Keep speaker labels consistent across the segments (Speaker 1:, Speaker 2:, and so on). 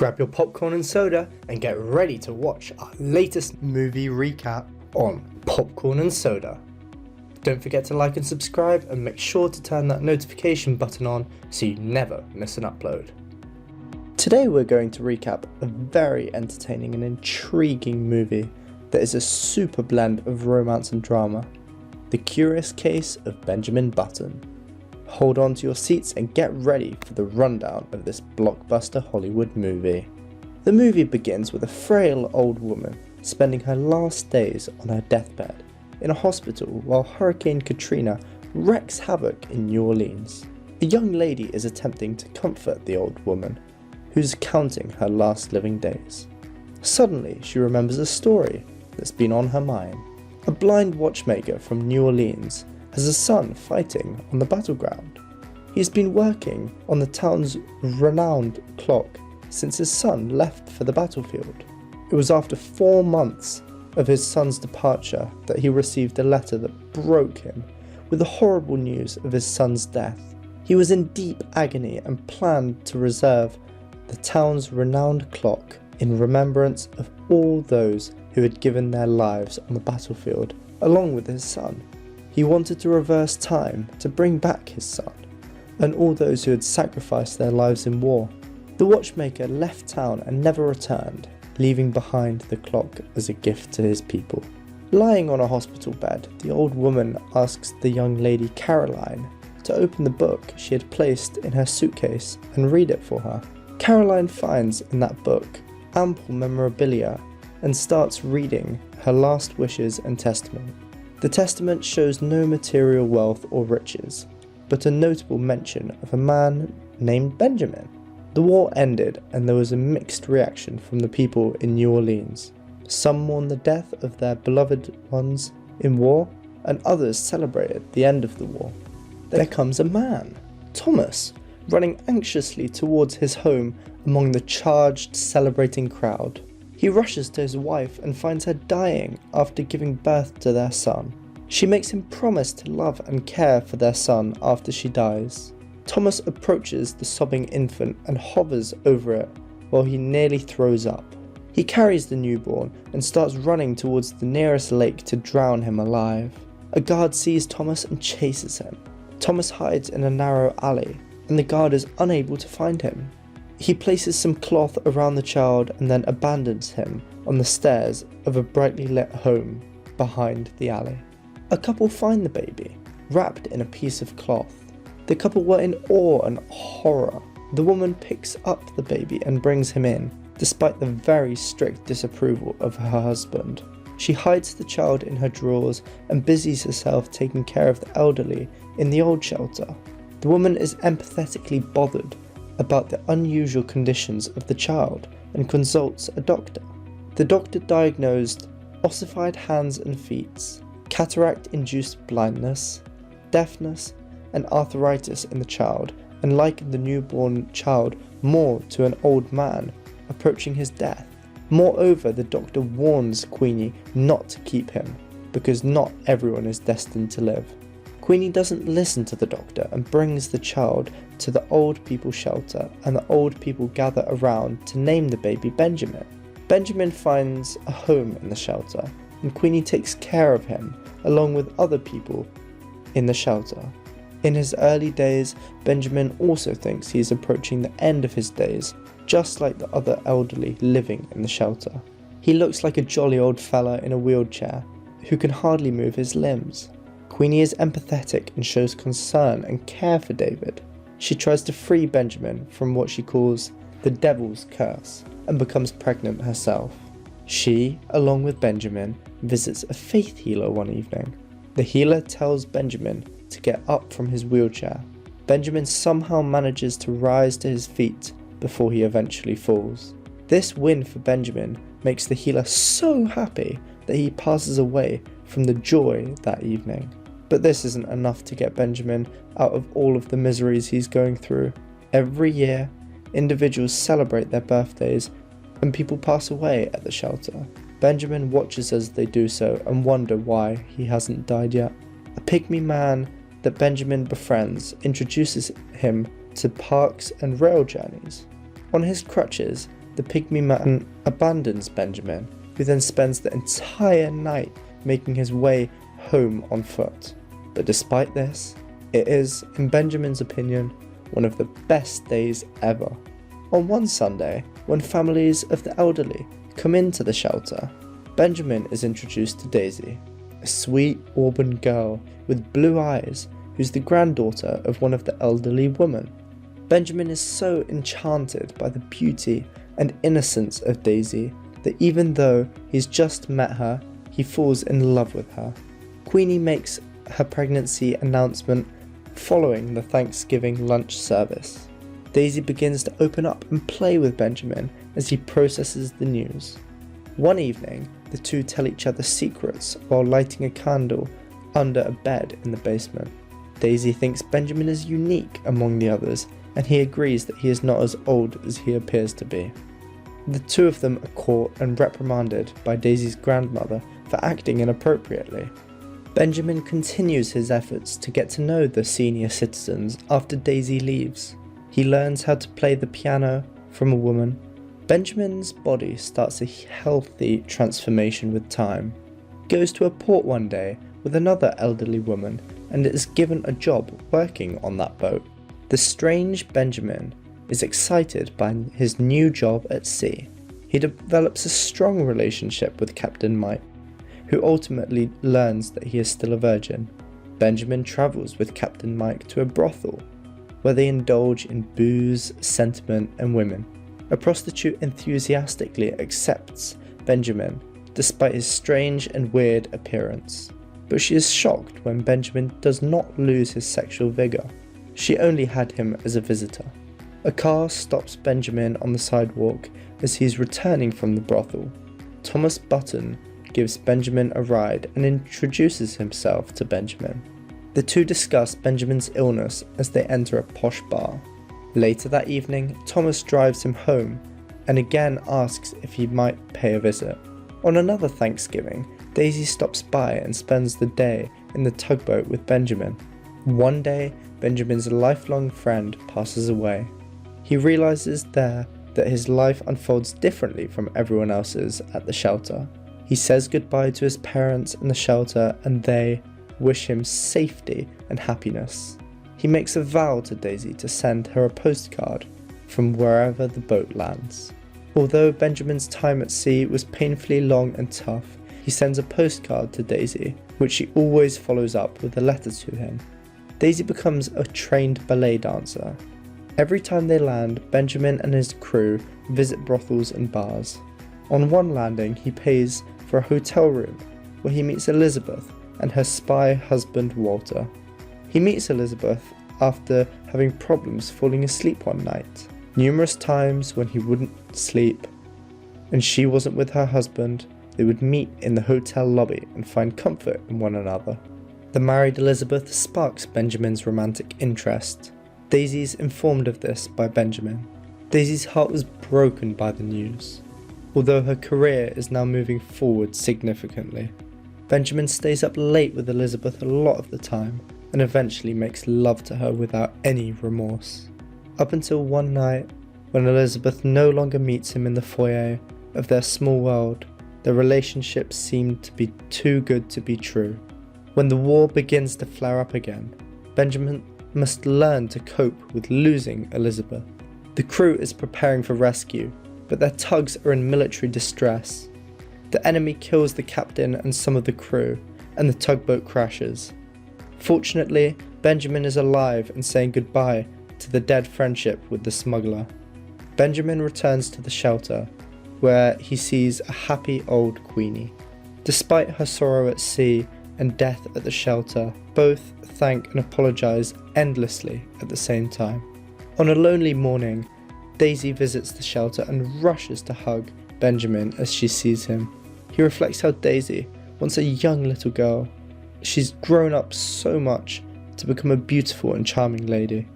Speaker 1: Grab your popcorn and soda and get ready to watch our latest movie recap on Popcorn and Soda. Don't forget to like and subscribe and make sure to turn that notification button on so you never miss an upload. Today we're going to recap a very entertaining and intriguing movie that is a super blend of romance and drama, The Curious Case of Benjamin Button. Hold on to your seats and get ready for the rundown of this blockbuster Hollywood movie. The movie begins with a frail old woman spending her last days on her deathbed in a hospital while Hurricane Katrina wreaks havoc in New Orleans. A young lady is attempting to comfort the old woman, who's counting her last living days. Suddenly, she remembers a story that's been on her mind. A blind watchmaker from New Orleans has a son fighting on the battleground. He's been working on the town's renowned clock since his son left for the battlefield. It was after 4 months of his son's departure that he received a letter that broke him with the horrible news of his son's death. He was in deep agony and planned to reserve the town's renowned clock in remembrance of all those who had given their lives on the battlefield along with his son. He wanted to reverse time to bring back his son, and all those who had sacrificed their lives in war. The watchmaker left town and never returned, leaving behind the clock as a gift to his people. Lying on a hospital bed, the old woman asks the young lady Caroline to open the book she had placed in her suitcase and read it for her. Caroline finds in that book ample memorabilia and starts reading her last wishes and testament. The testament shows no material wealth or riches, but a notable mention of a man named Benjamin. The war ended and there was a mixed reaction from the people in New Orleans. Some mourned the death of their beloved ones in war, and others celebrated the end of the war. There comes a man, Thomas, running anxiously towards his home among the charged, celebrating crowd. He rushes to his wife and finds her dying after giving birth to their son. She makes him promise to love and care for their son after she dies. Thomas approaches the sobbing infant and hovers over it while he nearly throws up. He carries the newborn and starts running towards the nearest lake to drown him alive. A guard sees Thomas and chases him. Thomas hides in a narrow alley and the guard is unable to find him. He places some cloth around the child and then abandons him on the stairs of a brightly lit home behind the alley. A couple find the baby, wrapped in a piece of cloth. The couple were in awe and horror. The woman picks up the baby and brings him in, despite the very strict disapproval of her husband. She hides the child in her drawers and busies herself taking care of the elderly in the old shelter. The woman is empathetically bothered about the unusual conditions of the child and consults a doctor. The doctor diagnosed ossified hands and feet, cataract-induced blindness, deafness, and arthritis in the child, and likened the newborn child more to an old man approaching his death. Moreover, the doctor warns Queenie not to keep him, because not everyone is destined to live. Queenie doesn't listen to the doctor and brings the child to the old people shelter, and the old people gather around to name the baby Benjamin. Benjamin finds a home in the shelter, and Queenie takes care of him along with other people in the shelter. In his early days, Benjamin also thinks he is approaching the end of his days, just like the other elderly living in the shelter. He looks like a jolly old fella in a wheelchair who can hardly move his limbs. Queenie is empathetic and shows concern and care for David. She tries to free Benjamin from what she calls the devil's curse and becomes pregnant herself. She, along with Benjamin, visits a faith healer one evening. The healer tells Benjamin to get up from his wheelchair. Benjamin somehow manages to rise to his feet before he eventually falls. This win for Benjamin makes the healer so happy that he passes away from the joy that evening. But this isn't enough to get Benjamin out of all of the miseries he's going through. Every year, individuals celebrate their birthdays and people pass away at the shelter. Benjamin watches as they do so and wonder why he hasn't died yet. A pygmy man that Benjamin befriends introduces him to parks and rail journeys. On his crutches, the pygmy man abandons Benjamin, who then spends the entire night making his way home on foot. But despite this, it is, in Benjamin's opinion, one of the best days ever. On one Sunday, when families of the elderly come into the shelter, Benjamin is introduced to Daisy, a sweet auburn girl with blue eyes who's the granddaughter of one of the elderly women. Benjamin is so enchanted by the beauty and innocence of Daisy that even though he's just met her, he falls in love with her. Queenie makes her pregnancy announcement following the Thanksgiving lunch service. Daisy begins to open up and play with Benjamin as he processes the news. One evening, the two tell each other secrets while lighting a candle under a bed in the basement. Daisy thinks Benjamin is unique among the others, and he agrees that he is not as old as he appears to be. The two of them are caught and reprimanded by Daisy's grandmother for acting inappropriately. Benjamin continues his efforts to get to know the senior citizens after Daisy leaves. He learns how to play the piano from a woman. Benjamin's body starts a healthy transformation with time. He goes to a port one day with another elderly woman and is given a job working on that boat. The strange Benjamin is excited by his new job at sea. He develops a strong relationship with Captain Mike, who ultimately learns that he is still a virgin. Benjamin travels with Captain Mike to a brothel, where they indulge in booze, sentiment, and women. A prostitute enthusiastically accepts Benjamin, despite his strange and weird appearance. But she is shocked when Benjamin does not lose his sexual vigor. She only had him as a visitor. A car stops Benjamin on the sidewalk as he is returning from the brothel. Thomas Button gives Benjamin a ride and introduces himself to Benjamin. The two discuss Benjamin's illness as they enter a posh bar. Later that evening, Thomas drives him home and again asks if he might pay a visit. On another Thanksgiving, Daisy stops by and spends the day in the tugboat with Benjamin. One day, Benjamin's lifelong friend passes away. He realizes there that his life unfolds differently from everyone else's at the shelter. He says goodbye to his parents in the shelter and they wish him safety and happiness. He makes a vow to Daisy to send her a postcard from wherever the boat lands. Although Benjamin's time at sea was painfully long and tough, he sends a postcard to Daisy, which she always follows up with a letter to him. Daisy becomes a trained ballet dancer. Every time they land, Benjamin and his crew visit brothels and bars. On one landing, he pays for a hotel room where he meets Elizabeth and her spy husband Walter. He meets Elizabeth after having problems falling asleep one night. Numerous times when he wouldn't sleep and she wasn't with her husband, they would meet in the hotel lobby and find comfort in one another. The married Elizabeth sparks Benjamin's romantic interest. Daisy's informed of this by Benjamin. Daisy's heart was broken by the news, although her career is now moving forward significantly. Benjamin stays up late with Elizabeth a lot of the time and eventually makes love to her without any remorse. Up until one night, when Elizabeth no longer meets him in the foyer of their small world, their relationship seemed to be too good to be true. When the war begins to flare up again, Benjamin must learn to cope with losing Elizabeth. The crew is preparing for rescue, but their tugs are in military distress. The enemy kills the captain and some of the crew, and the tugboat crashes. Fortunately, Benjamin is alive and saying goodbye to the dead friendship with the smuggler. Benjamin returns to the shelter, where he sees a happy old Queenie. Despite her sorrow at sea and death at the shelter, both thank and apologise endlessly at the same time. On a lonely morning, Daisy visits the shelter and rushes to hug Benjamin as she sees him. He reflects how Daisy, once a young little girl, she's grown up so much to become a beautiful and charming lady.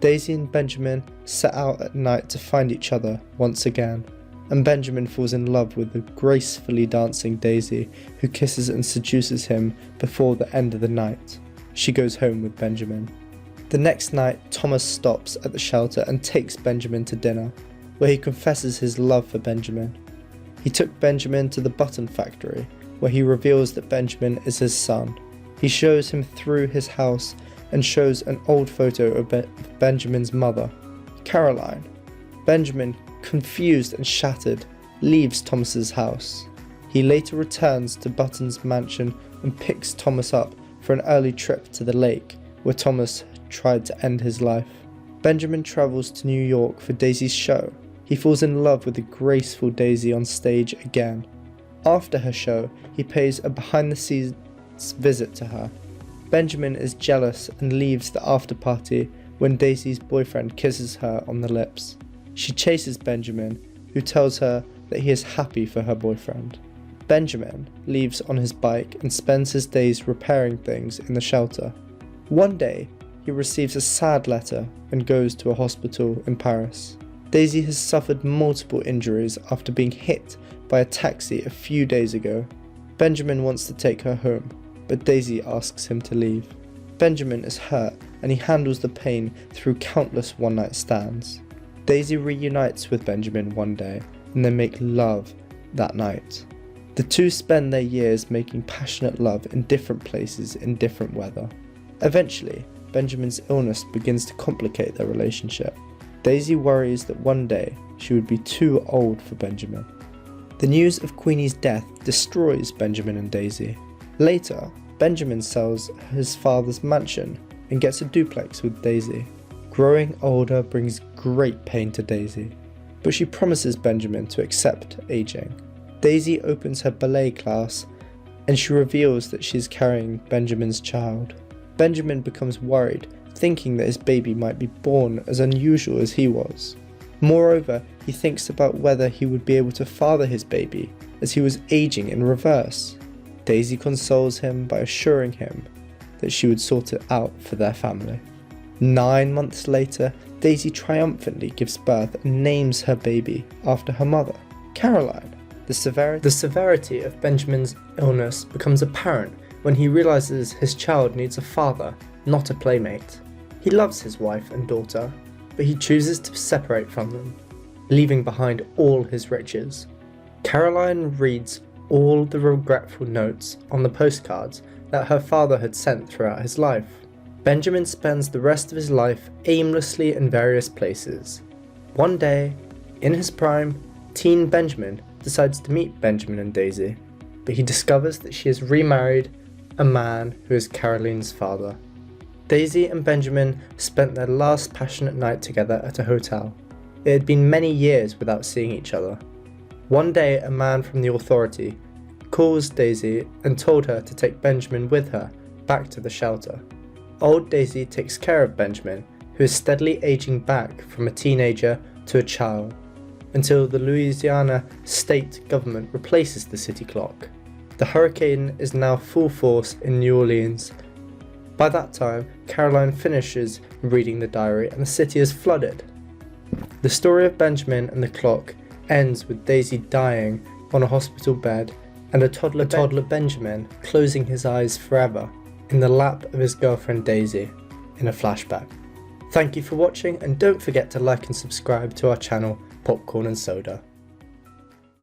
Speaker 1: Daisy and Benjamin set out at night to find each other once again, and Benjamin falls in love with the gracefully dancing Daisy, who kisses and seduces him before the end of the night. She goes home with Benjamin. The next night, Thomas stops at the shelter and takes Benjamin to dinner. where he confesses his love for Benjamin. He took Benjamin to the button factory, where he reveals that Benjamin is his son. He shows him through his house and shows an old photo of Benjamin's mother, Caroline. Benjamin, confused and shattered, leaves Thomas's house. He later returns to Button's mansion and picks Thomas up for an early trip to the lake, where Thomas tried to end his life. Benjamin travels to New York for Daisy's show. He falls in love with the graceful Daisy on stage again. After her show, he pays a behind-the-scenes visit to her. Benjamin is jealous and leaves the after-party when Daisy's boyfriend kisses her on the lips. She chases Benjamin, who tells her that he is happy for her boyfriend. Benjamin leaves on his bike and spends his days repairing things in the shelter. One day, he receives a sad letter and goes to a hospital in Paris. Daisy has suffered multiple injuries after being hit by a taxi a few days ago. Benjamin wants to take her home, but Daisy asks him to leave. Benjamin is hurt and he handles the pain through countless one-night stands. Daisy reunites with Benjamin one day and they make love that night. The two spend their years making passionate love in different places in different weather. Eventually, Benjamin's illness begins to complicate their relationship. Daisy worries that one day she would be too old for Benjamin. The news of Queenie's death destroys Benjamin and Daisy. Later, Benjamin sells his father's mansion and gets a duplex with Daisy. Growing older brings great pain to Daisy, but she promises Benjamin to accept aging. Daisy opens her ballet class and she reveals that she is carrying Benjamin's child. Benjamin becomes worried, thinking that his baby might be born as unusual as he was. Moreover, he thinks about whether he would be able to father his baby, as he was aging in reverse. Daisy consoles him by assuring him that she would sort it out for their family. 9 months later, Daisy triumphantly gives birth and names her baby after her mother, Caroline. The severity of Benjamin's illness becomes apparent when he realizes his child needs a father, not a playmate. He loves his wife and daughter, but he chooses to separate from them, leaving behind all his riches. Caroline reads all the regretful notes on the postcards that her father had sent throughout his life. Benjamin spends the rest of his life aimlessly in various places. One day, in his prime, teen Benjamin decides to meet Benjamin and Daisy, but he discovers that she has remarried a man who is Caroline's father. Daisy and Benjamin spent their last passionate night together at a hotel. It had been many years without seeing each other. One day, a man from the authority calls Daisy and told her to take Benjamin with her back to the shelter. Old Daisy takes care of Benjamin, who is steadily aging back from a teenager to a child, until the Louisiana state government replaces the city clock. The hurricane is now full force in New Orleans. By that time, Caroline finishes reading the diary and the city is flooded. The story of Benjamin and the clock ends with Daisy dying on a hospital bed and a toddler Benjamin closing his eyes forever in the lap of his girlfriend Daisy in a flashback. Thank you for watching and don't forget to like and subscribe to our channel Popcorn and Soda.